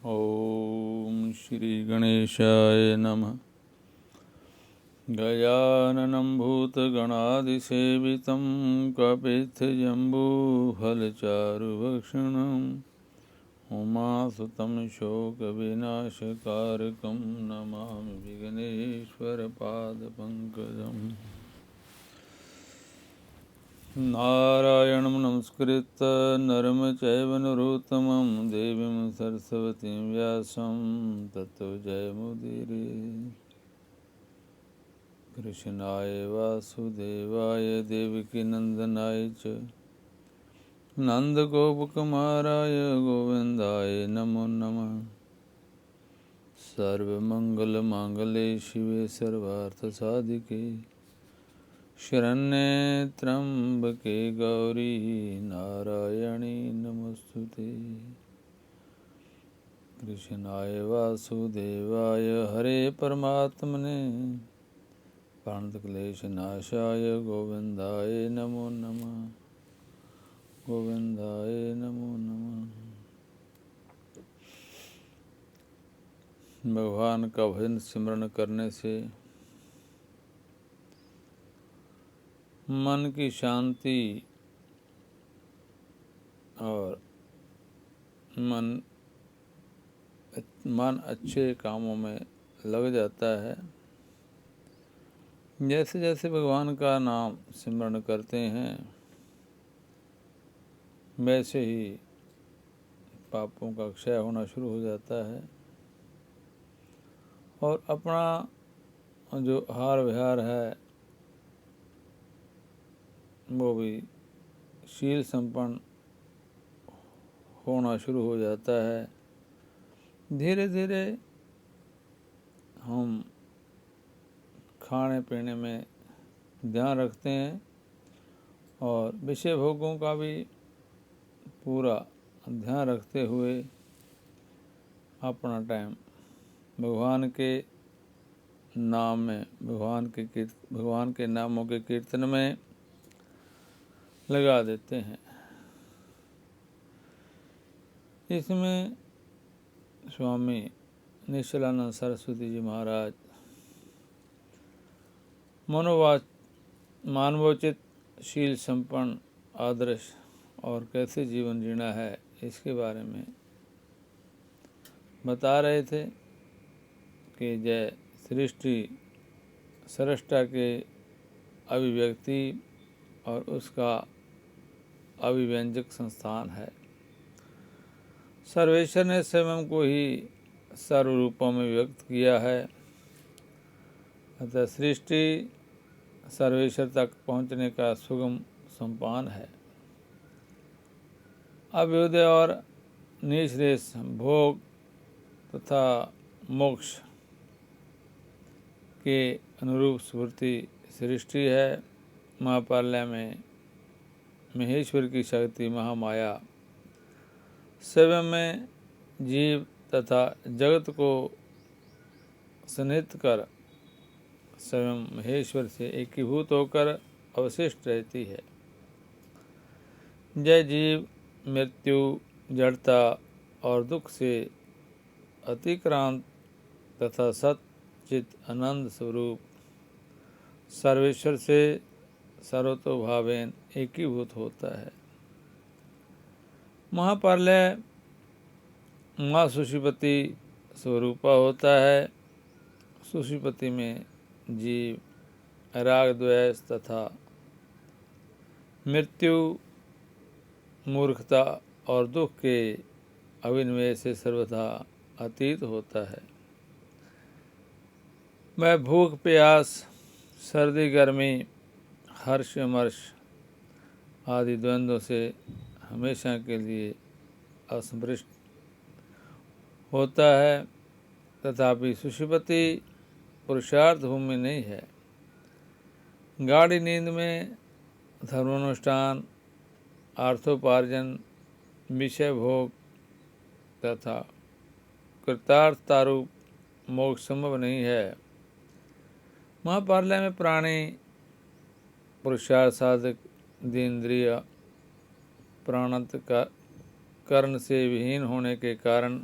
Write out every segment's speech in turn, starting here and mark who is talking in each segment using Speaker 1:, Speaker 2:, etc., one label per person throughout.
Speaker 1: ओम श्री गणेशाय नमः। गजाननं भूतगणादिसेवितं कपित्थजम्बूफलचारुभक्षणम् उमासुतं शोकविनाशकारकं नमामि विघ्नेश्वरपादपङ्कजम्। नारायणं नमस्कृत्य नरं चैव नरोत्तमं देवीं सरस्वतीं व्यासं ततो जयमुदीरये। कृष्णाय वासुदेवाय देवकीनन्दनाय च नन्दगोपकुमाराय गोविन्दाय नमो नमः। सर्वमङ्गलमाङ्गल्ये शिवे सर्वार्थसाधिके शरण्ये त्र्यम्बके गौरी नारायणी नमोस्तुते। कृष्णाय वासुदेवाय हरे परमात्मने प्रणतक्लेशनाशाय गोविन्दाय नमो नमः। गोविन्दाय नमो नमः। भगवान का भजन सिमरन करने से मन की शांति और मन अच्छे कामों में लग जाता है। जैसे जैसे भगवान का नाम सिमरन करते हैं वैसे ही पापों का क्षय होना शुरू हो जाता है और अपना जो हार विहार है वो भी शील संपन्न होना शुरू हो जाता है। धीरे धीरे हम खाने पीने में ध्यान रखते हैं और विषय भोगों का भी पूरा ध्यान रखते हुए अपना टाइम भगवान के नाम में भगवान के नामों के कीर्तन में लगा देते हैं। इसमें स्वामी निश्चलानंद सरस्वती जी महाराज मानवोचित शील संपन्न आदर्श और कैसे जीवन जीना है इसके बारे में बता रहे थे कि जय सृष्टि सृष्टा के अभिव्यक्ति और उसका अभिव्यंजक संस्थान है। सर्वेश्वर ने स्वयं को ही सर्व रूपों में व्यक्त किया है। अतः सृष्टि सर्वेश्वर तक पहुँचने का सुगम सोपान है। अभ्युदय और निःश्रेयस भोग तथा मोक्ष के अनुरूप स्फूर्ति सृष्टि है। महाप्रलय में महेश्वर की शक्ति महामाया स्वयं में जीव तथा जगत को सन्निहित कर स्वयं महेश्वर से एकीभूत होकर अवशिष्ट रहती है। जय जीव मृत्यु जड़ता और दुख से अतिक्रांत तथा सच्चित आनंद स्वरूप सर्वेश्वर से सर्वतोभावेन एकीभूत होता है। महाप्रलय माँ सुषुप्ति स्वरूपा होता है। सुषुप्ति में जीव राग द्वेष तथा मृत्यु मूर्खता और दुख के अभिनिवेश से सर्वथा अतीत होता है। वह भूख प्यास सर्दी गर्मी हर्ष विमर्श आदि द्वंद्वों से हमेशा के लिए असंपृष्ट होता है। तथापि सुषुप्ति पुरुषार्थ भूमि नहीं है। गाढ़ी नींद में धर्मानुष्ठान अर्थोपार्जन विषय भोग तथा कृतार्थतारूप मोक्ष संभव नहीं है। महाप्रलय में प्राणी पुरुषार्थ साधक देन्द्रिय प्राणंत का कर्ण से विहीन होने के कारण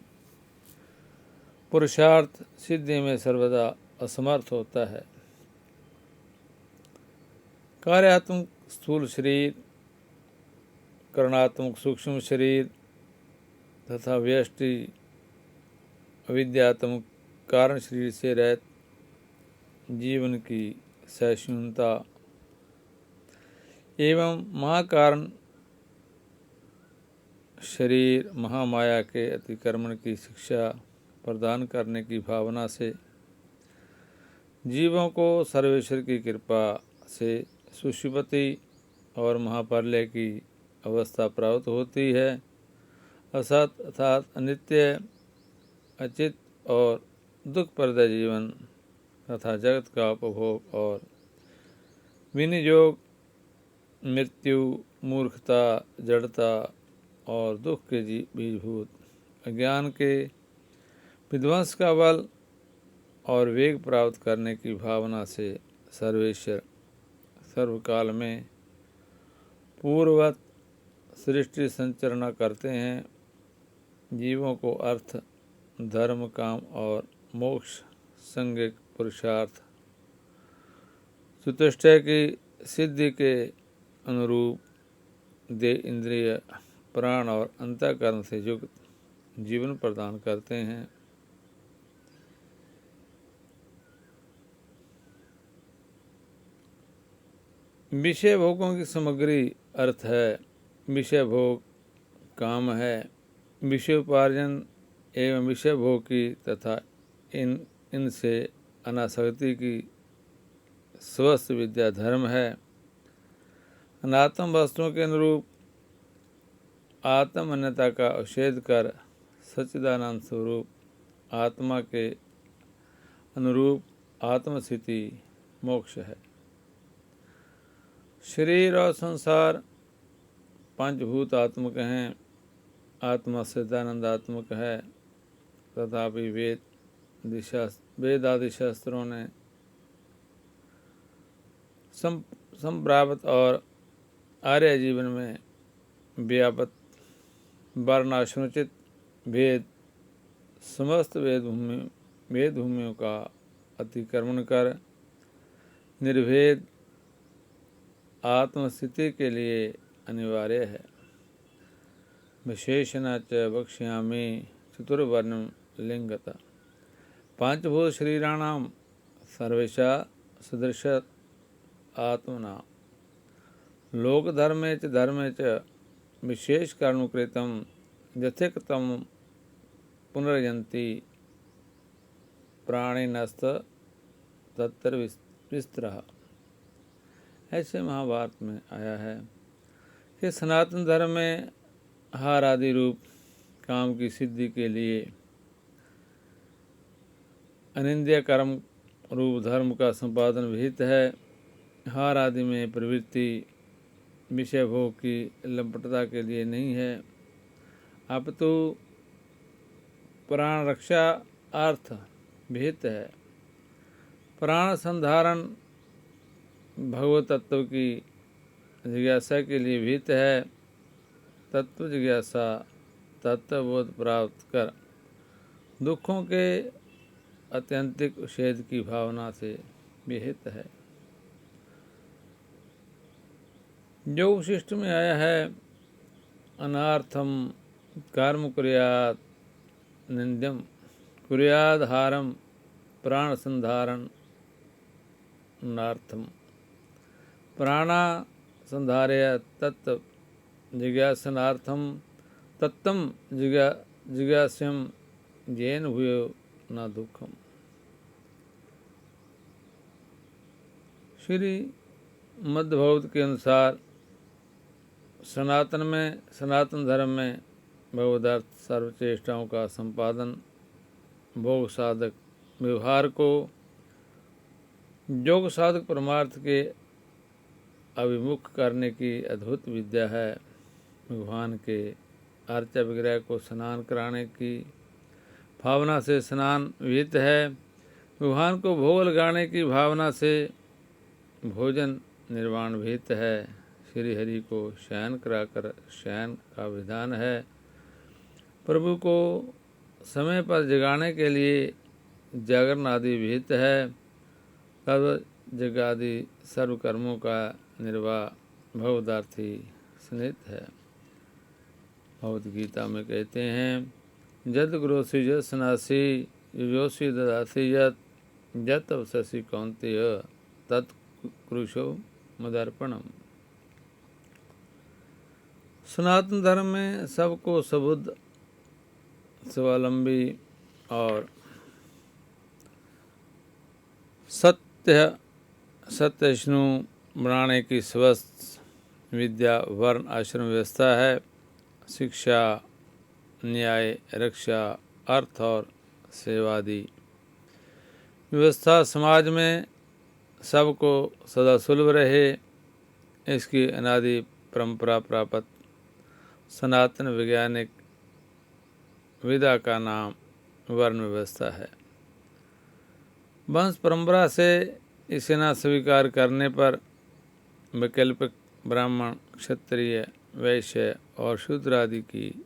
Speaker 1: पुरुषार्थ सिद्धि में सर्वदा असमर्थ होता है। कार्यात्मक स्थूल शरीर, करणात्मक सूक्ष्म शरीर तथा व्यष्टि अविद्यात्मक कारण शरीर से रहित जीवन की सहिष्णुता एवं महाकारण शरीर महामाया के अतिक्रमण की शिक्षा प्रदान करने की भावना से जीवों को सर्वेश्वर की कृपा से सुषुप्ति और महाप्रलय की अवस्था प्राप्त होती है। असत अर्थात अनित्य, अचित और दुखप्रद जीवन तथा जगत का उपभोग और विनियोग, मृत्यु, मूर्खता, जड़ता और दुख के बीजभूत अज्ञान के विध्वंस का बल और वेग प्राप्त करने की भावना से सर्वेश्वर सर्वकाल में पूर्ववत सृष्टि संचरण करते हैं। जीवों को अर्थ, धर्म, काम और मोक्ष संज्ञक पुरुषार्थ चतुष्टय की सिद्धि के अनुरूप दे इंद्रिय, प्राण और अंतःकरण से युक्त जीवन प्रदान करते हैं। विषय भोगों की सामग्री अर्थ है, विषय भोग काम है, विषय उपार्जन एवं विषय भोग की तथा इनसे अनासक्ति की स्वस्थ विद्या धर्म है। अनात्म वस्तुओं के अनुरूप आत्म अन्यता का उच्छेद कर सच्चिदानंद स्वरूप आत्मा के अनुरूप आत्मस्थिति मोक्ष है। शरीर और संसार पंचभूतात्मक हैं, आत्मा सच्चिदानंदात्मक है। तथापि वेद आदि शास्त्रों ने संप्राप्त और आर्य जीवन में व्यापक वर्णाश्रमोचित भेद समस्त वेदभूमियों का अतिक्रमण कर निर्भेद आत्मस्थिति के लिए अनिवार्य है। विशेषण च वक्ष्यामि चतुर्वर्णम लिंगता पांचभूत शरीराणाम सर्वेशा सदृश आत्मना लोकधर्मे च विशेष कारणुकृतं यथेकृतं पुनर्यन्ति प्राणिनस्त तत्र विस्तरः। ऐसे महाभारत में आया है कि सनातन धर्म में हार आदि रूप काम की सिद्धि के लिए अनिंद्य कर्म रूप धर्म का संपादन विहित है। हार आदि में प्रवृत्ति विषय भोग की लंपटता के लिए नहीं है, अपितु प्राण रक्षा अर्थ विहित है। प्राण संधारण भगवत तत्व की जिज्ञासा के लिए विहित है। तत्व जिज्ञासा तत्वबोध प्राप्त कर दुखों के अत्यंतिक उच्छेद की भावना से विहित है। जो विशिष्ट में आया है, अनार्थम कर्म कुर्यात् निंद्यम कुर्याद् हारम प्राण संधारण नार्थम प्राणा संधारय तत्व जिज्ञासनार्थम तत्तम जिज्ञास्यम येन भूयो न दुखम। श्री मध्य के अनुसार सनातन धर्म में भगवदार्थ सर्वचेष्टाओं का संपादन भोग साधक व्यवहार को योग साधक परमार्थ के अभिमुख करने की अद्भुत विद्या है। भगवान के अर्चा विग्रह को स्नान कराने की भावना से स्नान विहित है। भगवान को भोग लगाने की भावना से भोजन निर्वाण विहित है। श्री हरि को शयन कराकर शयन का विधान है। प्रभु को समय पर जगाने के लिए जागरण आदि विहित है। कर्म जगादि सर्व कर्मों का निर्वाह भवदार्थी स्नित है। भगवद गीता में कहते हैं, जद गुरोसी जद सनासी योषि ददासी यत अवससी कौन्तेय तत् कुरुषो मदर्पणम। सनातन धर्म में सबको सबुद्ध, स्वावलंबी और सत्यष्णु बनाने की स्वस्थ विद्या वर्ण आश्रम व्यवस्था है। शिक्षा, न्याय, रक्षा, अर्थ और सेवादि व्यवस्था समाज में सबको सदा सुलभ रहे, इसकी अनादि परंपरा प्राप्त सनातन वैज्ञानिक विधा का नाम वर्ण व्यवस्था है। वंश परंपरा से इसे न स्वीकार करने पर वैकल्पिक ब्राह्मण, क्षत्रिय, वैश्य और शूद्र आदि की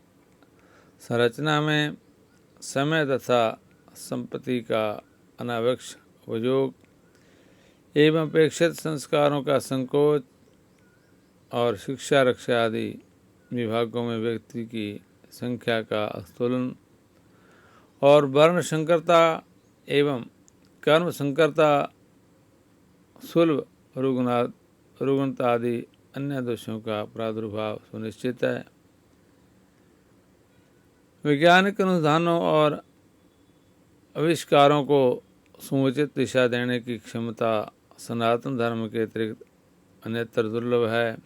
Speaker 1: संरचना में समय तथा संपत्ति का अनावश्यक उपयोग एवं अपेक्षित संस्कारों का संकोच और शिक्षा, रक्षा आदि विभागों में व्यक्ति की संख्या का आंदोलन और वर्ण संकरता एवं कर्म संकरता, सुलभ रुग्णता आदि अन्य दोषों का प्रादुर्भाव सुनिश्चित है। वैज्ञानिक अनुसंधानों और आविष्कारों को समुचित दिशा देने की क्षमता सनातन धर्म के अतिरिक्त अन्यत्र दुर्लभ है।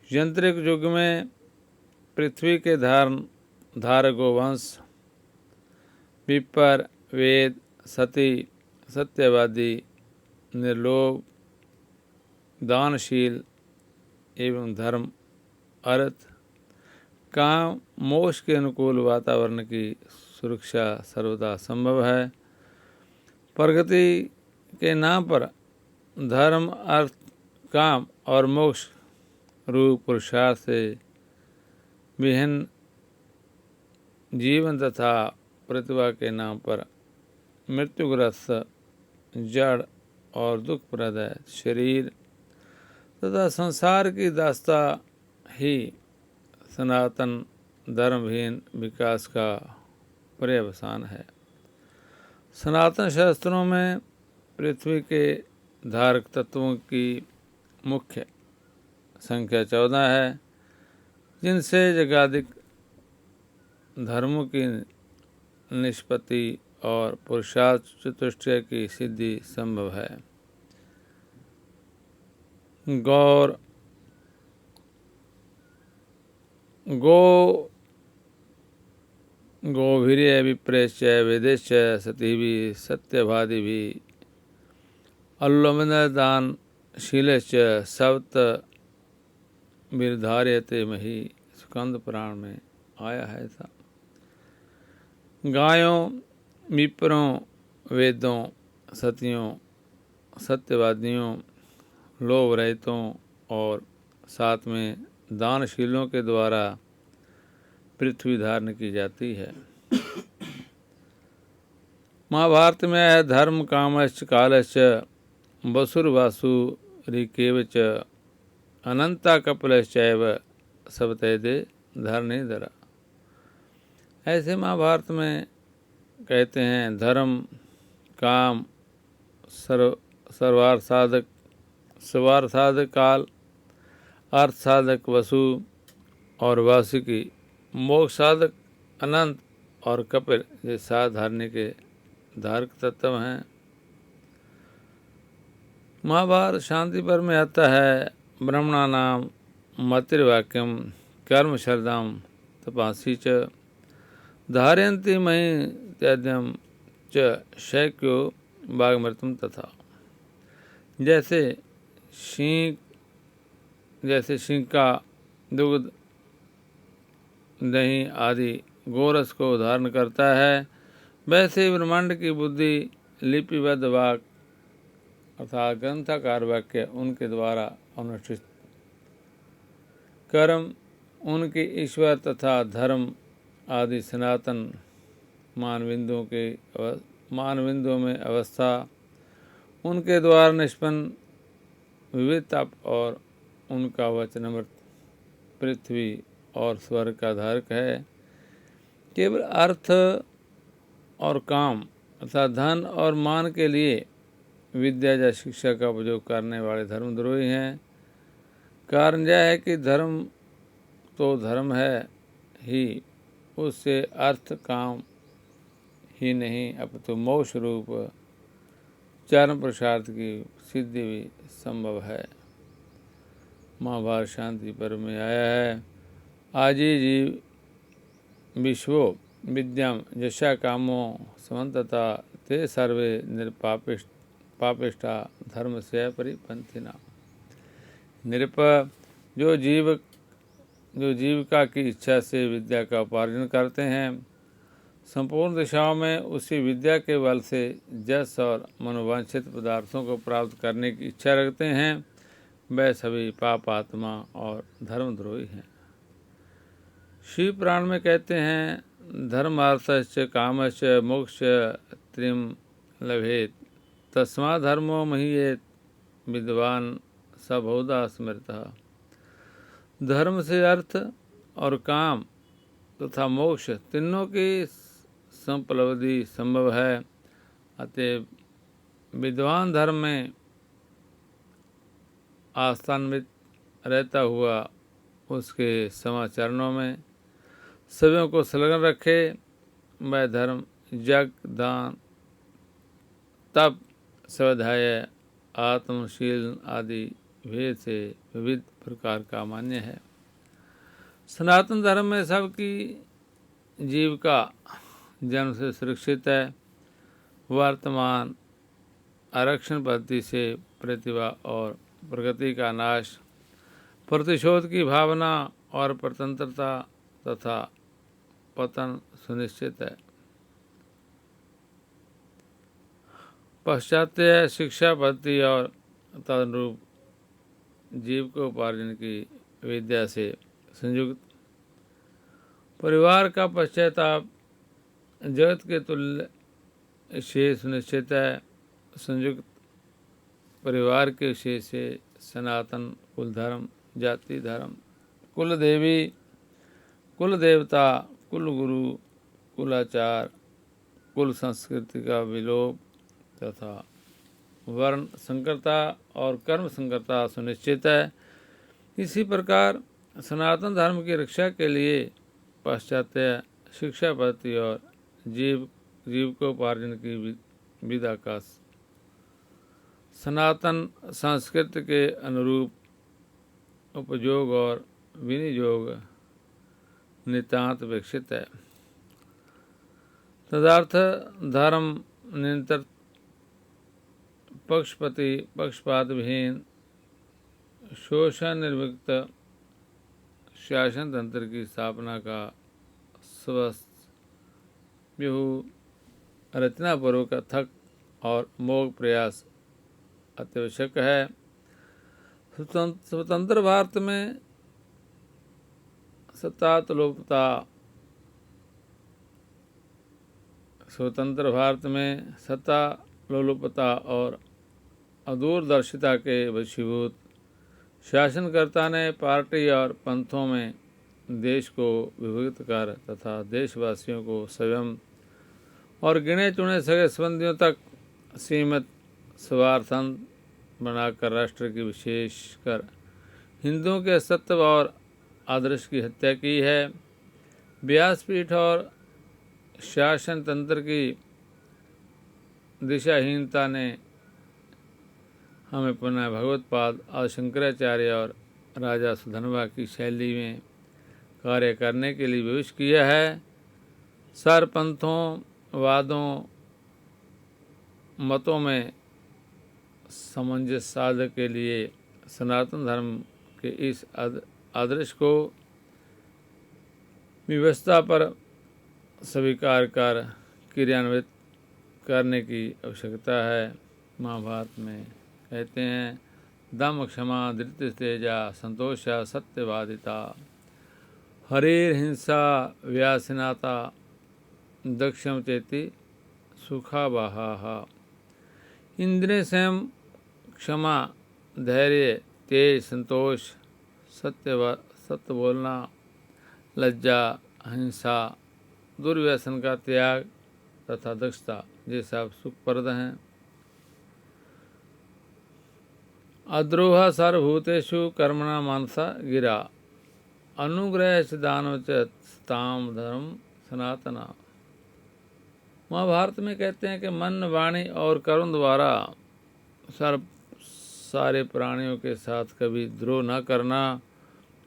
Speaker 1: यांत्रिक युग में पृथ्वी के धारक गोवंश, पिपर, वेद, सती, सत्यवादी, निर्लोभ, दानशील एवं धर्म, अर्थ, काम, मोक्ष के अनुकूल वातावरण की सुरक्षा सर्वदा संभव है। प्रगति के नाम पर धर्म, अर्थ, काम और मोक्ष रूप पुरुषार्थ से विहीन जीवन तथा प्रतिभा के नाम पर मृत्युग्रस्त जड़ और दुखप्रद शरीर तथा संसार की दास्ता ही सनातन धर्महीन विकास का पर्यवसान है। सनातन शास्त्रों में पृथ्वी के धारक तत्वों की मुख्य संख्या 14 है, जिनसे जगादिक धर्मों की निष्पत्ति और पुरुषार्थ चतुष्टय की सिद्धि संभव है। गोभीर्य विप्रेश्च वेदेश्च सतीभि सत्यभादिभि अल्लोमदानशीलश्च सप्त विर्धार्यते मही। स्कंद पुराण में आया है था। गायों, विप्रों, वेदों, सतियों, सत्यवादियों, लोभ रहितों और साथ में दानशीलों के द्वारा पृथ्वी धारण की जाती है। महाभारत में है धर्म कामश्च कालश्च वसुर्वासुरिकेवच अनंता कपिलश्चैव सबतैदे धरणीधरा। ऐसे महाभारत में कहते हैं धर्म, काम, सर्वार्थ साधक काल, अर्थ साधक वसु और वासुकी, मोक्ष साधक अनंत और कपिल ये 7 धारणी के धारक तत्व हैं। महाभारत शांति पर्व में आता है ब्रह्मणा नाम मतिर्वाक्यम कर्म शरदम तपासी च धारयन्ति मही त्याद्यम च शैक्यो वाग्मृतम तथा। जैसे सिंह का दुग्ध, दही आदि गोरस को धारण करता है, वैसे ब्रह्मांड की बुद्धि लिपिबद्ध वाक्य अर्थात ग्रंथाकार वाक्य उनके द्वारा अनुष्ठित कर्म, उनके ईश्वर तथा धर्म आदि सनातन मानबिंदुओं में अवस्था, उनके द्वारा निष्पन्न विविधता और उनका वचनामृत पृथ्वी और स्वर्ग का धारक है। केवल अर्थ और काम अर्थात धन और मान के लिए विद्या या शिक्षा का उपयोग करने वाले धर्मद्रोही हैं। कारण यह है कि धर्म तो धर्म है ही, उससे अर्थ काम ही नहीं अपितु मोक्ष रूप चरम पुरुषार्थ की सिद्धि भी संभव है। महाभारत शांति पर्व में आया है, आजी जीव विश्वो विद्याम यशा कामो समन्तता ते सर्वे निरपापिष्टा धर्म से परिपंथिना। निरप जो जीविका की इच्छा से विद्या का उपार्जन करते हैं, संपूर्ण दिशाओं में उसी विद्या के बल से जस और मनोवांछित पदार्थों को प्राप्त करने की इच्छा रखते हैं, वह सभी पाप आत्मा और धर्मद्रोही हैं। शिव पुराण में कहते हैं, धर्मार्थश्च कामश्च मोक्ष त्रिम लभेत तस्मा धर्मो महीयेत विद्वान स बहुधा स्मृतः। धर्म से अर्थ और काम तथा मोक्ष तीनों की संपलब्धि संभव है। अतएव विद्वान धर्म में आस्थान्वित रहता हुआ उसके समाचरणों में सभी को संलग्न रखे। वह धर्म यज्ञ, दान, तप, स्वाध्याय, आत्मशील आदि भेद से विविध प्रकार का मान्य है। सनातन धर्म में सबकी जीविका जन्म से सुरक्षित है। वर्तमान आरक्षण पद्धति से प्रतिभा और प्रगति का नाश, प्रतिशोध की भावना और स्वतंत्रता तथा पतन सुनिश्चित है। पाश्चात्य शिक्षा पद्धति और तदनुरूप जीव को उपार्जन की विद्या से संयुक्त परिवार का पश्चाताप जगत के तुल्य शेष सुनिश्चित है। संयुक्त परिवार के शेष से सनातन कुल धर्म, जाति धर्म, कुल देवी, कुल देवता, कुल गुरु, कुलाचार, कुल संस्कृति का विलोप तथा वर्ण संकरता और कर्म संकरता सुनिश्चित है। इसी प्रकार सनातन धर्म की रक्षा के लिए पाश्चात्य शिक्षा पद्धति और जीविकोपार्जन की विधा का सनातन संस्कृति के अनुरूप उपयोग और विनियोग नितांत विकसित है। तदर्थ धर्म निरंतर पक्षपाती, पक्षपात विहीन, शोषण निर्मुक्त शासन तंत्र की स्थापना का स्वस्थ व्यूह रचनापूर्वक अथक और मोघ प्रयास अत्यावश्यक है। स्वतंत्र भारत में सत्ता लोलुपता और अदूरदर्शिता के वशीभूत शासनकर्ता ने पार्टी और पंथों में देश को विभक्त कर तथा देशवासियों को स्वयं और गिने चुने सगे संबंधियों तक सीमित स्वार्थन बनाकर राष्ट्र की विशेषकर हिंदुओं के सत्व और आदर्श की हत्या की है। व्यासपीठ और शासन तंत्र की दिशाहीनता ने हमें पुनः भगवत्पाद और शंकराचार्य और राजा सुधनवा की शैली में कार्य करने के लिए विवश किया है। सरपंथों, वादों, मतों में सामंजस्य साधन के लिए सनातन धर्म के इस आदर्श को व्यवस्था पर स्वीकार कर क्रियान्वित करने की आवश्यकता है। महाभारत में कहते हैं, दम, क्षमा, धृति, तेजा, संतोषा, सत्यवादिता, हरिर हिंसा, व्यासनाता, दक्षम चेति सुखावहाः। इंद्रिय संयम, क्षमा, धैर्य, तेज, संतोष, सत्य बोलना, लज्जा, अहिंसा, दुर्व्यसन का त्याग तथा दक्षता ये सब सुखप्रद हैं। अद्रोह सर्वभूतेषु कर्मणा मानसा गिरा, अनुग्रह च दानव च ताम धर्म सनातना। महाभारत में कहते हैं कि मन, वाणी और कर्म द्वारा सारे प्राणियों के साथ कभी द्रोह न करना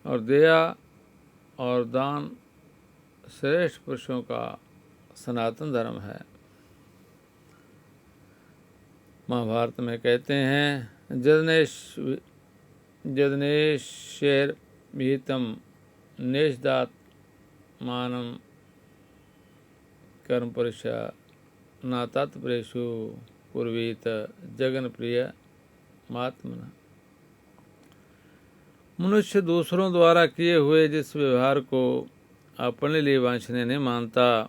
Speaker 1: और दया और दान श्रेष्ठ पुरुषों का सनातन धर्म है। महाभारत में कहते हैं जदनेश्वर विहितम नेशदात मानम कर्म पुरुषा न तत्प्रेषु कुर्वीत जगन प्रिय महात्मना। मनुष्य दूसरों द्वारा किए हुए जिस व्यवहार को अपने लिए वांछनीय नहीं मानता,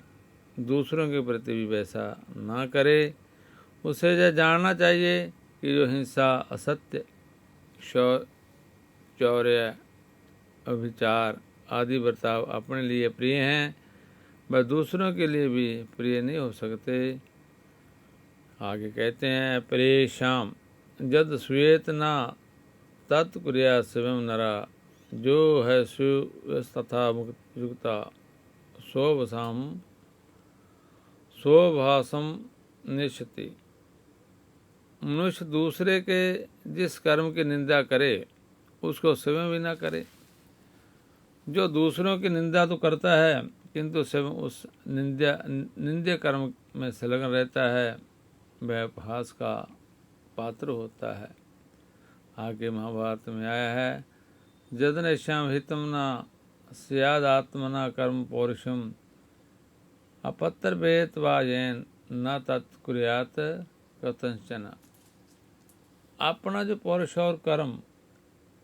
Speaker 1: दूसरों के प्रति भी वैसा ना करे। उसे यह जानना चाहिए कि जो हिंसा, असत्य, चौर्य, अभिचार आदि बर्ताव अपने लिए प्रिय हैं, वह दूसरों के लिए भी प्रिय नहीं हो सकते। आगे कहते हैं परेशान जद श्वेत ना तत्क्रिया शिवम नरा, जो है शिव तथा युक्ता स्वभासम निश्चिति। मनुष्य दूसरे के जिस कर्म की निंदा करे उसको स्वयं भी ना करे। जो दूसरों की निंदा तो करता है किंतु स्वयं उस निंद्य कर्म में संलग्न रहता है, वह उपहास का पात्र होता है। आगे महाभारत में आया है जदनेश्याम हितम न स्याद आत्मना कर्म पौरुषम, अपत्र भेद वायन न तत्कुर्यात कथंचन। अपना जो पौरुष और कर्म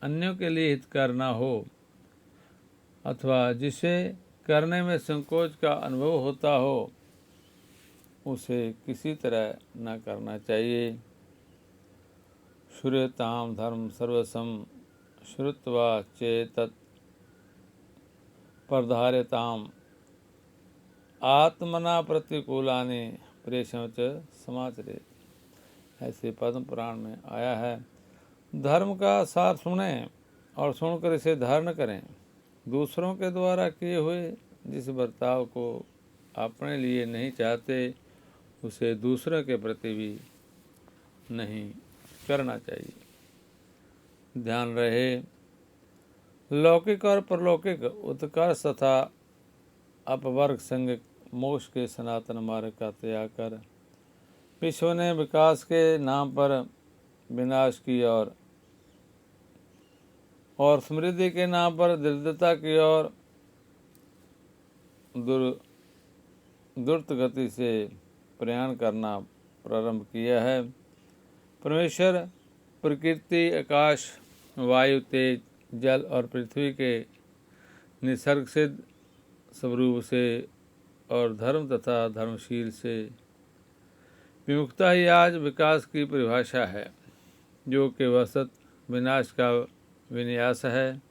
Speaker 1: अन्यों के लिए हितकर न हो अथवा जिसे करने में संकोच का अनुभव होता हो, उसे किसी तरह न करना चाहिए। श्रूयताम धर्म सर्वसम श्रुत्वा चेतत प्रधार्यताम, आत्मना प्रतिकूलानि प्रेषम च समाचरे। ऐसे पद्म पुराण में आया है। धर्म का सार सुने और सुनकर इसे धारण करें। दूसरों के द्वारा किए हुए जिस बर्ताव को अपने लिए नहीं चाहते, उसे दूसरों के प्रति भी नहीं करना चाहिए। ध्यान रहे लौकिक और परलौकिक उत्कर्ष तथा अपवर्ग संग मोक्ष के सनातन मार्ग का त्याग कर विश्व ने विकास के नाम पर विनाश की और समृद्धि के नाम पर दरिद्रता की ओर द्रुत गति से प्रयाण करना प्रारंभ किया है। परमेश्वर प्रकृति, आकाश, वायु, तेज, जल और पृथ्वी के निसर्ग सिद्ध स्वरूप से और धर्म तथा धर्मशील से विमुक्ता ही आज विकास की परिभाषा है, जो कि वसत विनाश का विन्यास है।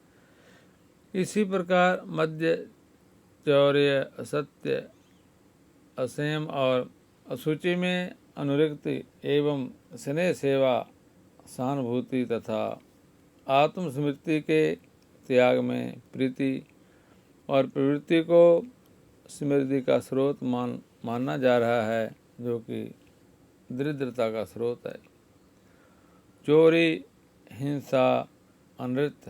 Speaker 1: इसी प्रकार मध्य, चौर्य, असत्य, असंयम और अशुचि में अनुरक्ति एवं स्नेह, सेवा, सहानुभूति तथा आत्मस्मृति के त्याग में प्रीति और प्रवृत्ति को समृद्धि का स्रोत मानना जा रहा है, जो कि दरिद्रता का स्रोत है। चोरी, हिंसा, अनृत,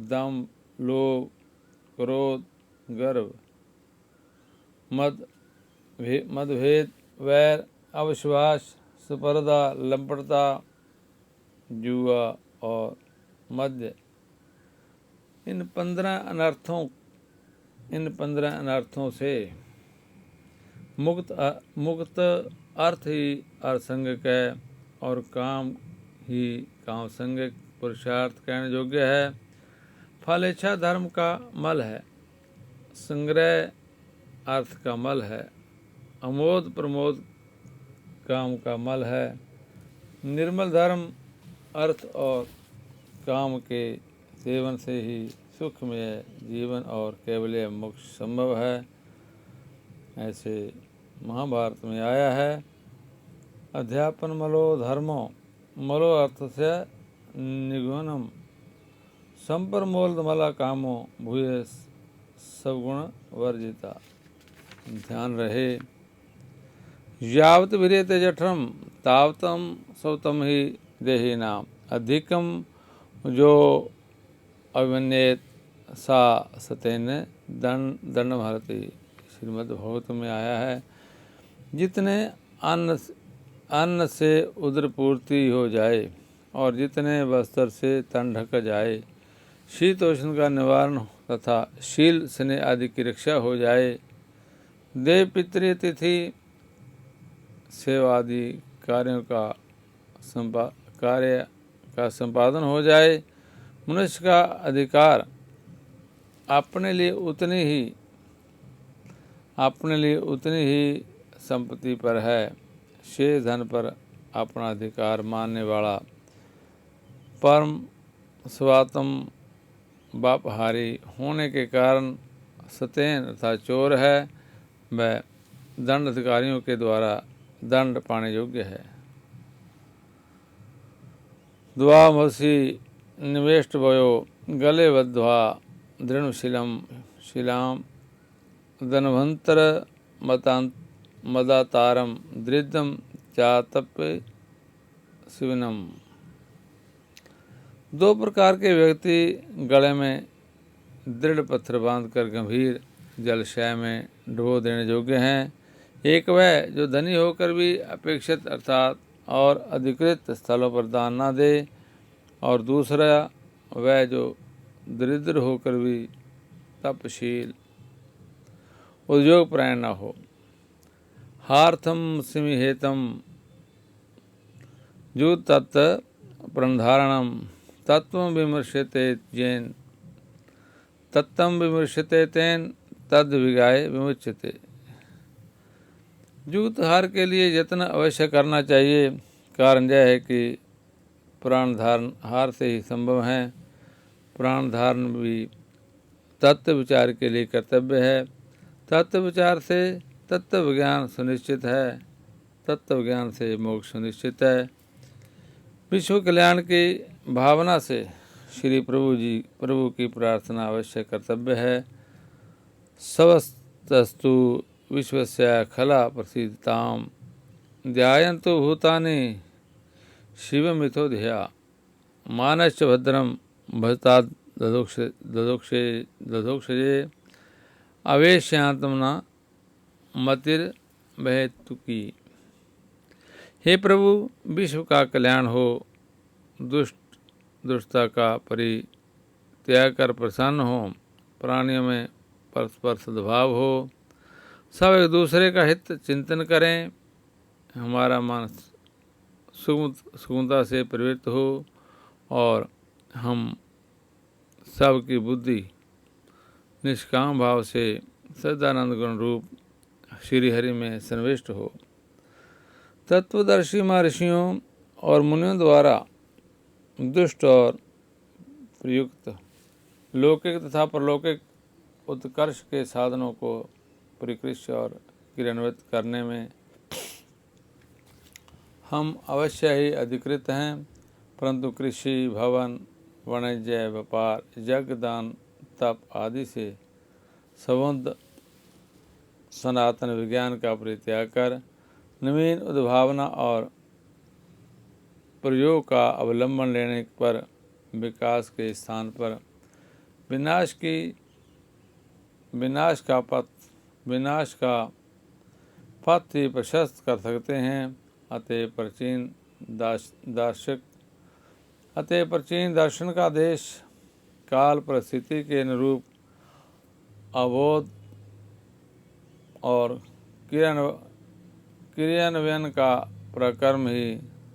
Speaker 1: दम, लोभ, क्रोध, गर्व, मतभेद, वैर, अविश्वास, स्पर्धा, लंपटता, जुआ और मद्य, इन 15 अनर्थों से मुक्त अर्थ ही अर्थ है और काम ही काम संग पुरुषार्थ कहने योग्य है। फल इच्छा धर्म का मल है, संग्रह अर्थ का मल है अमोद प्रमोद काम का मल है। निर्मल धर्म, अर्थ और काम के सेवन से ही सुखमय जीवन और केवल मोक्ष संभव है, ऐसे महाभारत में आया है। अध्यापन मलो धर्मो मलो अर्थ से निगुणम संपरमोल कामो भूय सवगुण वर्जिता। ध्यान रहे, यावत विरेते जठरम तावतम सौतम ही देही नाम अधिकम जो अभिमन्येत सा सतेन दंड भारती। श्रीमद् भागवत में आया है, जितने अन्न से उदर पूर्ति हो जाए और जितने वस्त्र से तन ढक जाए, शीतोष्ण का निवारण तथा शील स्नेह आदि की रक्षा हो जाए, देव पितृ तिथि सेवा आदि कार्यों का संपादन हो जाए, मनुष्य का अधिकार अपने लिए उतनी ही संपत्ति पर है, शेष धन पर अपना अधिकार मानने वाला परम स्वात्म बापहारी होने के कारण सतेन अर्थात चोर है, वह दंड अधिकारियों के द्वारा दंड पाने योग्य है। द्वामसी निवेष्ट भयो गले बद्ध्वा दृढ़शिलाम धनवंतर मदातारम दृढ़म चातप्य शिवनम। दो प्रकार के व्यक्ति गले में दृढ़ पत्थर बांधकर गंभीर जलाशय में डुबो देने योग्य हैं। एक वह जो धनी होकर भी अपेक्षित अर्थात और अधिकृत स्थलों पर दान न दे, और दूसरा वह जो दरिद्र होकर भी तपशील उद्योग परायण न हो। हार्थम सिमिहेतम जू तत् प्रणधारणम तत्व विमर्शते जैन तत्तम विमर्शते तेन तद विगाय विमुच्यते। जूत हार के लिए यत्न अवश्य करना चाहिए। कारण यह है कि प्राण धारण हार से ही संभव है। प्राण धारण भी तत्व विचार के लिए कर्तव्य है। तत्व विचार से तत्व ज्ञान सुनिश्चित है, तत्व ज्ञान से मोक्ष सुनिश्चित है। विश्व कल्याण की भावना से श्री प्रभु की प्रार्थना अवश्य कर्तव्य है। सवस्तस्तु विश्वस्य खला प्रसिद्धताम ध्यायन्तु भूतानि शिवमिथो धिया मानश्च भद्रम भजता दधोक्षजे अवेश्यांतमना मतिर बहेतुकी। हे प्रभु, विश्व का कल्याण हो, दुष्टता का परित्याग कर प्रसन्न हो, प्राणियों में परस्पर सद्भाव हो, सब एक दूसरे का हित चिंतन करें, हमारा मन सुगमता से प्रवृत्त हो और हम सब की बुद्धि निष्काम भाव से सदानंद गुण रूप श्री हरि में सन्निविष्ट हो। तत्वदर्शी महर्षियों और मुनियों द्वारा दुष्ट और प्रयुक्त लौकिक तथा परलौकिक उत्कर्ष के साधनों को परिकृष्ट और क्रियान्वित करने में हम अवश्य ही अधिकृत हैं, परंतु कृषि, भवन, वाणिज्य, व्यापार, यज्ञ, दान, तप आदि से संबद्ध सनातन विज्ञान का परित्याग कर नवीन उद्भावना और प्रयोग का अवलंबन लेने पर विकास के स्थान पर विनाश का पथ ही प्रशस्त कर सकते हैं। अतः प्राचीन दर्शन का देश काल परिस्थिति के अनुरूप अवोध और क्रियान्वयन का प्रकर्म ही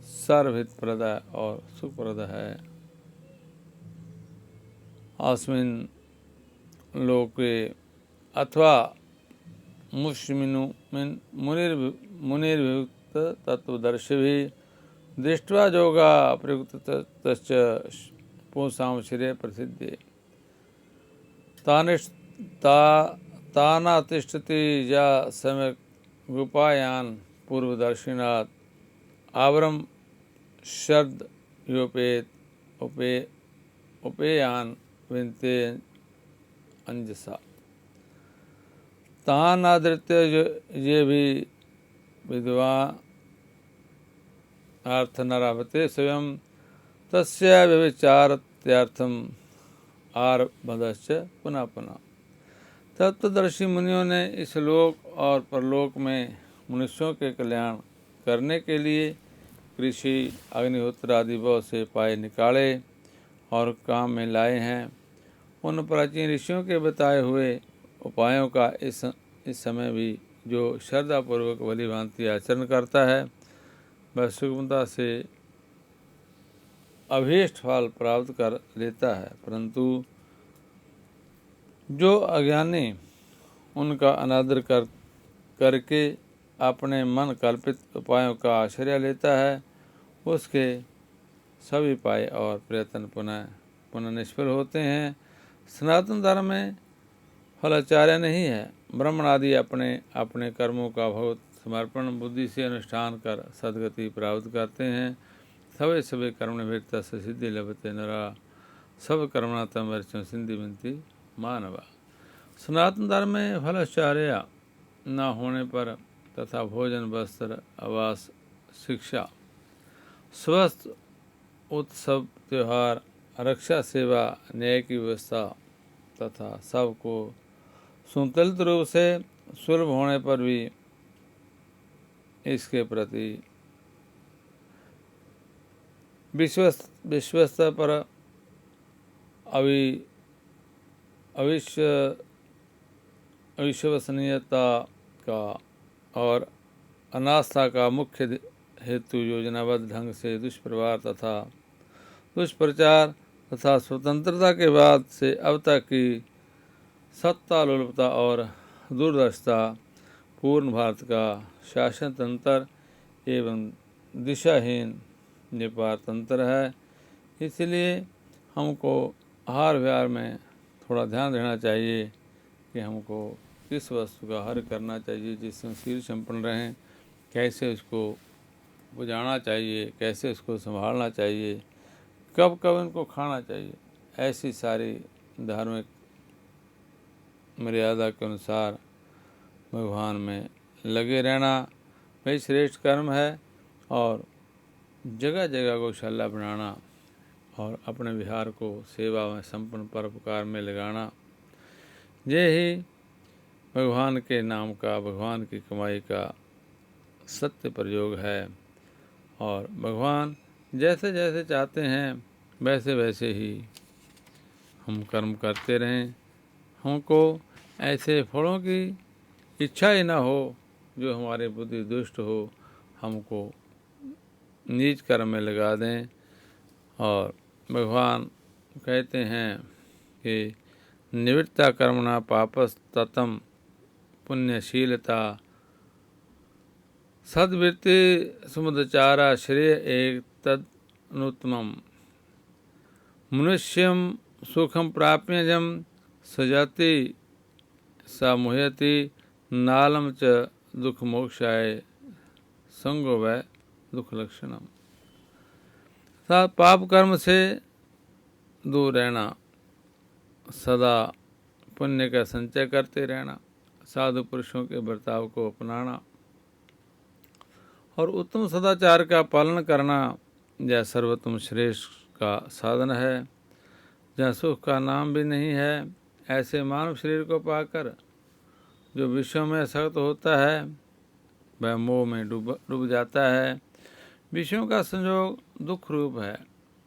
Speaker 1: सर्वहितप्रद और सुखप्रद है। अस्मिन् लोके अथवा मुष्मिनु मुनिर्वियुक्त तत्वदर्शिभिः दृष्ट्वा जोगा प्रयुक्तश्च पुंसां श्रेय प्रसिद्धे तानातिष्ठति या सम्यक् गुपायान् पूर्वदर्शिनात् आवरं शर्द योपेत उपेयान विनते अंजसा तानादृत्य ये भी विद्वान अर्थ नरावते स्वयं तस्य व्यभिचारत्यार्थम आरभदश्च पुनः पुनः। तत्वदर्शी मुनियों ने इस लोक और परलोक में मनुष्यों के कल्याण करने के लिए कृषि अग्निहोत्र आदि बहुत से उपाय निकाले और काम में लाए हैं। उन प्राचीन ऋषियों के बताए हुए उपायों का इस समय भी जो श्रद्धापूर्वक भली भांति आचरण करता है वह सुगमता से अभीष्ट फल प्राप्त कर लेता है, परंतु जो अज्ञानी उनका अनादर करके अपने मन कल्पित उपायों का आश्रय लेता है उसके सभी उपाय और प्रयत्न पुनः निष्फल होते हैं। सनातन धर्म में फलाचार्य नहीं है। ब्राह्मण आदि अपने अपने कर्मों का बहुत समर्पण बुद्धि से अनुष्ठान कर सदगति प्राप्त करते हैं। सभी कर्म निवृत्त सिद्धि लभते नरा सब कर्मणा तम वर्चम सिद्धि बनती मानवा। सनातन धर्म में फलाचार्य न होने पर तथा भोजन वस्त्र आवास शिक्षा स्वस्थ उत्सव त्योहार रक्षा सेवा न्याय की व्यवस्था तथा सबको संतुलित रूप से सुलभ होने पर भी इसके प्रति विश्वस्त पर अविश्वसनीयता का और अनास्था का मुख्य हेतु योजनाबद्ध ढंग से दुष्प्रचार तथा स्वतंत्रता के बाद से अब तक की सत्ता लोलुपता और दूरदर्शिता पूर्ण भारत का शासन तंत्र एवं दिशाहीन व्यापार तंत्र है। इसलिए हमको आहार विहार में थोड़ा ध्यान देना चाहिए कि हमको किस वस्तु का आहार करना चाहिए जिससे शरीर संपन्न रहें, कैसे उसको बुझाना चाहिए, कैसे उसको संभालना चाहिए, कब कब इनको खाना चाहिए। ऐसी सारी धार्मिक मर्यादा के अनुसार भगवान में लगे रहना वही श्रेष्ठ कर्म है। और जगह जगह गौशाला बनाना और अपने विहार को सेवा में संपन्न परोपकार में लगाना, ये ही भगवान के नाम का, भगवान की कमाई का सत्य प्रयोग है। और भगवान जैसे जैसे चाहते हैं वैसे वैसे ही हम कर्म करते रहें। हमको ऐसे फलों की इच्छा ही ना हो जो हमारे बुद्धि दुष्ट हो, हमको नीच कर्म में लगा दें। और भगवान कहते हैं कि निवृत्ता कर्मणा पापस ततम पुण्यशीलता सद्वृत्ति समुदचारा श्रेय एक तदनुत्तमम् मनुष्यम सुखम प्राप्यजम सजाति सा मुह्यति नालम च दुख मोक्षाय संगो वै दुख लक्षणम। पाप कर्म से दूर रहना, सदा पुण्य का संचय करते रहना, साधु पुरुषों के बर्ताव को अपनाना और उत्तम सदाचार का पालन करना यह सर्वोत्तम श्रेष्ठ का साधन है। जहाँ सुख का नाम भी नहीं है, ऐसे मानव शरीर को पाकर जो विश्व में सख्त होता है वह मोह में डूब जाता है। विषयों का संयोग दुख रूप है,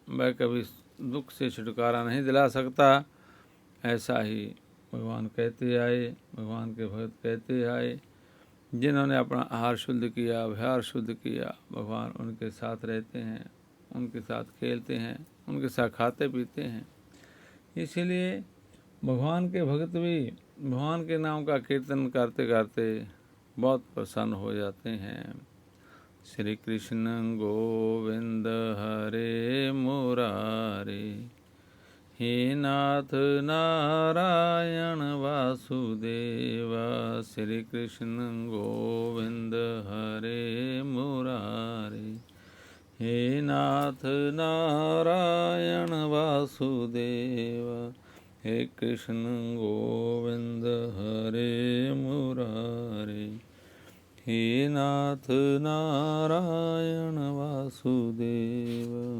Speaker 1: वह कभी दुख से छुटकारा नहीं दिला सकता। ऐसा ही भगवान कहते आए, भगवान के भक्त कहते आए, जिन्होंने अपना आहार शुद्ध किया, व्यवहार शुद्ध किया, भगवान उनके साथ रहते हैं, उनके साथ खेलते हैं, उनके साथ खाते पीते हैं। इसीलिए भगवान के भक्त भी भगवान के नाम का कीर्तन करते करते बहुत प्रसन्न हो जाते हैं। श्री कृष्ण गोविंद हरे मुरारे, हे नाथ नारायण वासुदेव। श्री कृष्ण गोविंद हरे मुरारे, हे नाथ नारायण वासुदेव। हे कृष्ण गोविंद हरे मुरारे, हे नाथ नारायण वासुदेव।